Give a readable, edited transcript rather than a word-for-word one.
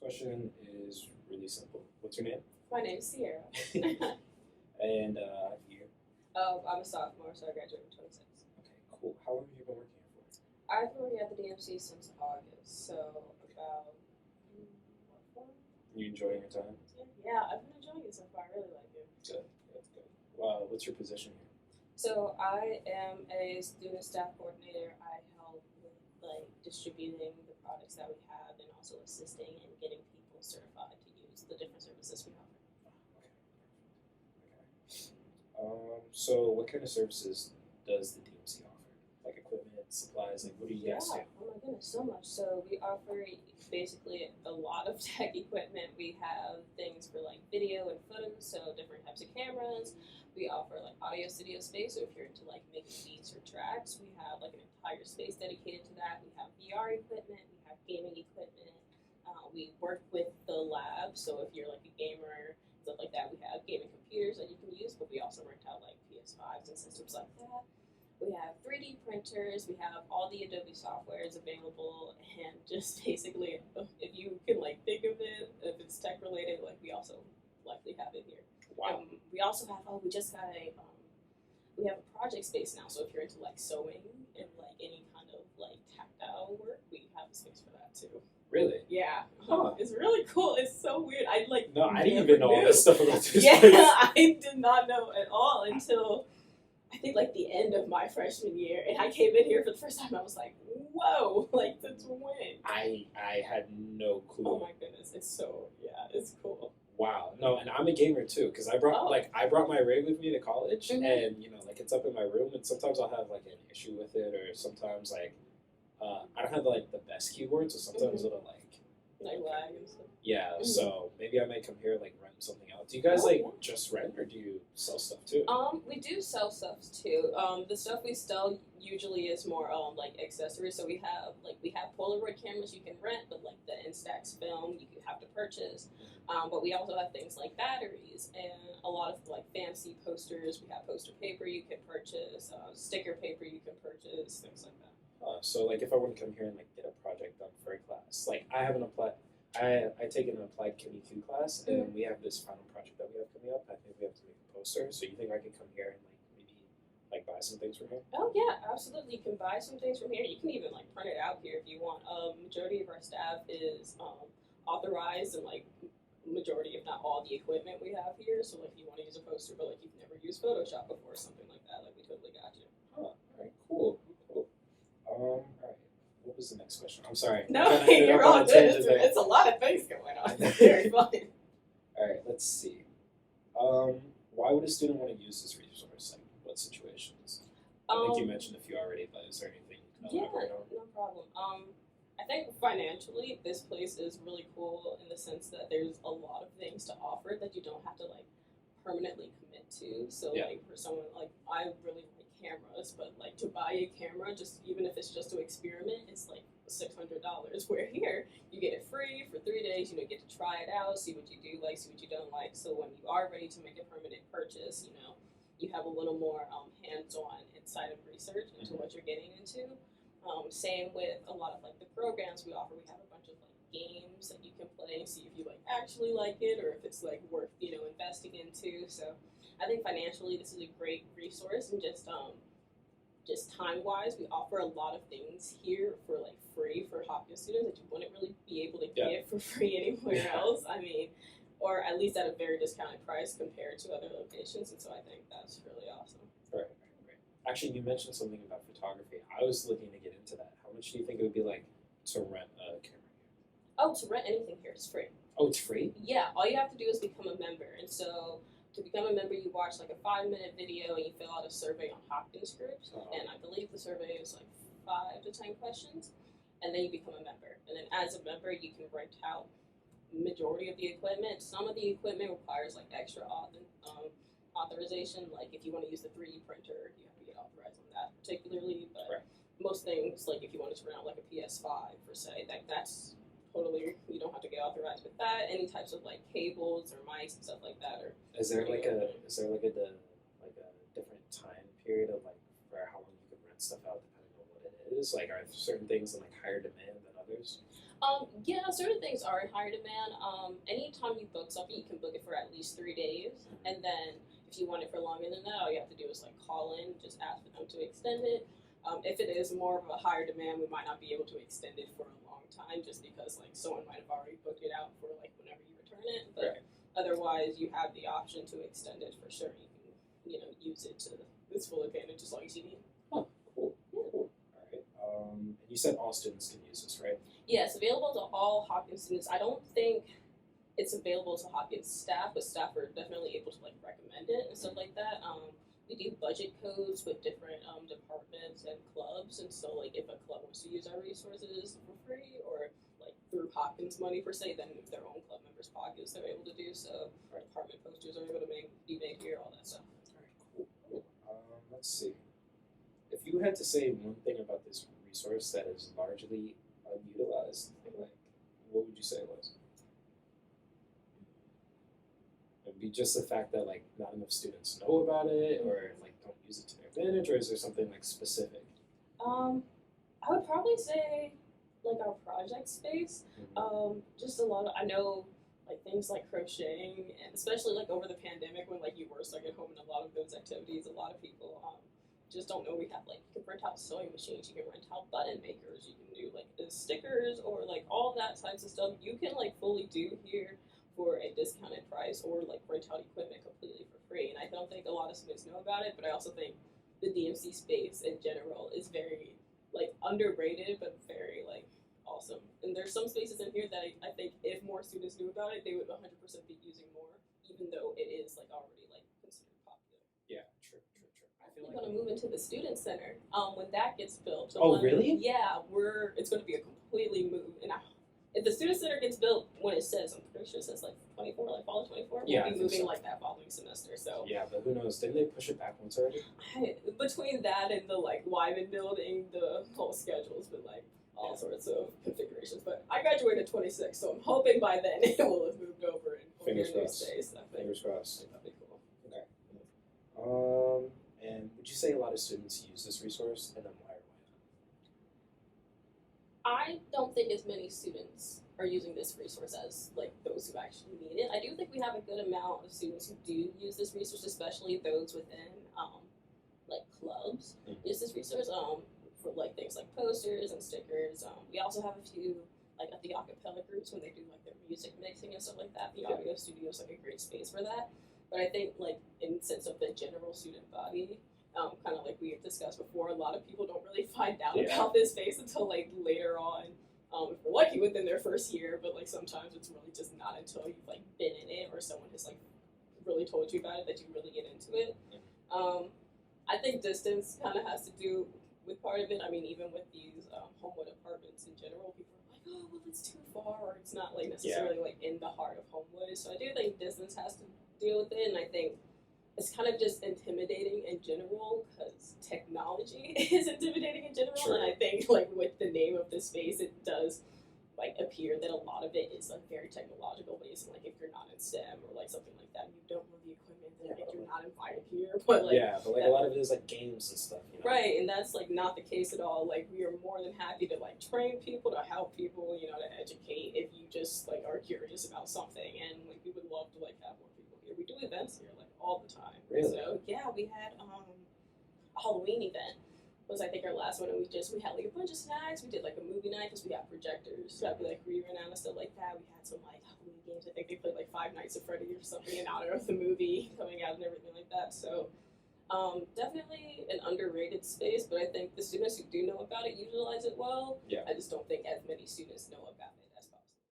Question is really simple. What's your name? My name's Sierra. And you? I'm a sophomore, so I graduated in 26. Okay, cool. How long have you been working here for? I've been working at the DMC since August, so about 4 You enjoying your time? Yeah, I've been enjoying it so far. I really like it. Good. That's good. Wow. What's your position here? So I am a student staff coordinator. I help with distributing the products that we have and also assisting in getting people certified to use the different services we offer. So what kind of services does the DMC offer? Like equipment, supplies, like what do you guys do? Oh my goodness, so much. So we offer basically a lot of tech equipment. We have things for video and photos, so different types of cameras. We offer audio studio space, so if you're into making beats or tracks, we have an entire space dedicated to that. We have VR equipment, we have gaming equipment. We work with the lab, so if you're a gamer, stuff like that, we have gaming computers that you can use, but we also rent out PS5s and systems like that. We have 3D printers, we have all the Adobe softwares available, and just basically, if you can think of it, if it's tech related, we also likely have it here. Wow. We also have, we just got we have a project space now, so if you're into sewing and any kind of tactile work, we have a space for that too. Really? Yeah. Huh. It's really cool. It's so weird. No, I didn't even know all this stuff about this Yeah, place. I did not know at all until I think the end of my freshman year, and I came in here for the first time. I was like, "Whoa!" Since when? I had no clue. Oh my goodness, it's cool. Wow. No, and I'm a gamer too, because I brought I brought my rig with me to college, Mm-hmm. and it's up in my room, and sometimes I'll have an issue with it, or sometimes I don't have the best keyboard, so sometimes Mm-hmm. it'll Lag and stuff. yeah. Mm-hmm. So maybe I might come here rent something out. Do you guys just rent, or do you sell stuff too? We do sell stuff too. The stuff we sell usually is more accessories. So we have Polaroid cameras you can rent, but the Instax film you have to purchase. But we also have things like batteries and a lot of fancy posters. We have poster paper you can purchase, sticker paper you can purchase, things like that. So if I want to come here and get a project done for a class, I take an applied QE class, and we have this final project that we have coming up. I think we have to make a poster. So you think I could come here and maybe buy some things from here? Oh yeah, absolutely. You can buy some things from here. You can even print it out here if you want. Majority of our staff is authorized, and majority, if not all, the equipment we have here. So if you want to use a poster, but you've never used Photoshop before, or something like that, we totally got you. Huh. All right. Cool. All right. What was the next question? I'm sorry. No, you're all good. It's a lot of things going on. It's very fun. All right. Let's see. Why would a student want to use this resource? What situations? I think you mentioned a few already, but is there anything you can elaborate on? No problem. I think financially, this place is really cool in the sense that there's a lot of things to offer that you don't have to permanently commit to. So for someone I really like cameras, but to buy a camera, just even if it's just to experiment, it's $600. Where here you get it free for 3 days. You get to try it out, see what you do like, see what you don't like. So when you are ready to make a permanent purchase, you have a little more hands-on inside of research into what you're getting into. Same with a lot of the programs we offer. We have a bunch of games that you can play and see if you actually like it, or if it's worth investing into. So I think financially this is a great resource, and just time-wise, we offer a lot of things here for free for Hopkins students that you wouldn't really be able to get for free anywhere else. I mean, or at least at a very discounted price compared to other locations, and so I think that's really awesome. Right. Actually, you mentioned something about photography. I was looking to get into that. How much do you think it would be to rent a camera here? Oh, to rent anything here is free. Oh, it's free? Yeah, all you have to do is become a member, and so to become a member, you watch a 5-minute video and you fill out a survey on Hopkins Groups, and I believe the survey is 5 to 10 questions, and then you become a member. And then as a member, you can rent out majority of the equipment. Some of the equipment requires extra authorization, if you want to use the 3D printer, you have to get authorized on that particularly, but most things, if you wanted to rent out a PS5 per se, that's totally, you don't have to get authorized with that. Any types of cables or mics and stuff like that. Or is there a different time period of for how long you can rent stuff out depending on what it is? Are certain things in higher demand than others? Yeah, certain things are in higher demand. Anytime you book something, you can book it for at least 3 days, and then if you want it for longer than that, all you have to do is like call in, just ask for them to extend it. If it is more of a higher demand, we might not be able to extend it for a long time, just because like someone might have already booked it out for like whenever you return it. But otherwise, you have the option to extend it for sure. You can, use it to its full advantage as long as you need. Oh, cool, cool. All right. And you said all students can use this, right? Yeah, it's available to all Hopkins students. I don't think it's available to Hopkins staff, but staff are definitely able to like recommend it and stuff like that. We do budget codes with different departments and clubs, and so like if a club wants to use our resources for free or like through Hopkins money per se, then if their own club members' pockets, they're able to do so. Our department posters are able to be made here, all that stuff. All right, cool. Let's see. If you had to say one thing about this resource that is largely unutilized, like, what would you say it was? It'd be just the fact that like not enough students know about it, or like don't use it to their advantage, or is there something like specific? I would probably say like our project space. Just a lot of I know like things like crocheting, and especially like over the pandemic when like you were stuck at home and a lot of those activities, a lot of people just don't know we have like you can rent out sewing machines, you can rent out button makers, you can do like the stickers or like all that types of stuff you can like fully do here for a discounted price, or like rent out equipment completely for free. And I don't think a lot of students know about it, but I also think the DMC space in general is very like underrated but very like awesome. And there's some spaces in here that I think if more students knew about it, they would 100% be using more, even though it is like already like considered popular. Yeah, true. I feel We're like gonna move into the student center. When that gets built. really? Yeah, it's gonna be a completely move. And if the student center gets built when it says, I'm pretty sure it says like 24, like fall of 24, Yeah, I we'll be think moving so. like that following semester. So yeah, but who knows? Didn't they push it back once already? between that and the like Wyman building, the whole schedule's been like all sorts of configurations. But I graduated 26, so I'm hoping by then it will have moved over and will be Fingers a new crossed. space. I think Fingers crossed. that'd be cool. Okay. And would you say a lot of students use this resource, and then why or why I don't think as many students are using this resource as like those who actually need it. I do think we have a good amount of students who do use this resource, especially those within like clubs use this resource for like things like posters and stickers. We also have a few like at the acapella groups when they do like their music mixing and stuff like that. The audio studio is like a great space for that. But I think like in sense of the general student body, kind of like we have discussed before, a lot of people don't really find out about this space until like later on. If we're lucky within their first year, but like sometimes it's really just not until you've like been in it or someone has like really told you about it that you really get into it. I think distance kind of has to do with part of it. I mean, even with these Homewood apartments in general, people are like, oh, well, it's too far, or it's not like necessarily like in the heart of Homewood. So I do think distance has to deal with it, and I think it's kind of just intimidating in general because technology is intimidating in general. Sure. And I think like with the name of the space, it does like appear that a lot of it is like very technological based. And like if you're not in STEM or like something like that, and you don't know the equipment, then like you're not invited here. But like but like a lot of it is like games and stuff. You know? right, and that's like not the case at all. Like we are more than happy to like train people, to help people, to educate if you just like are curious about something. And like we would love to like have more people here. We do events here like all the time. Really? So yeah, we had a Halloween event. Was I think our last one, and we had like a bunch of snacks. We did like a movie night because we have projectors. So I'd be like reading and stuff like that. We had some like Halloween games. I think they played like Five Nights at Freddy or something in honor of the movie coming out and everything like that. So definitely an underrated space, but I think the students who do know about it utilize it well. Yeah. I just don't think as many students know about it.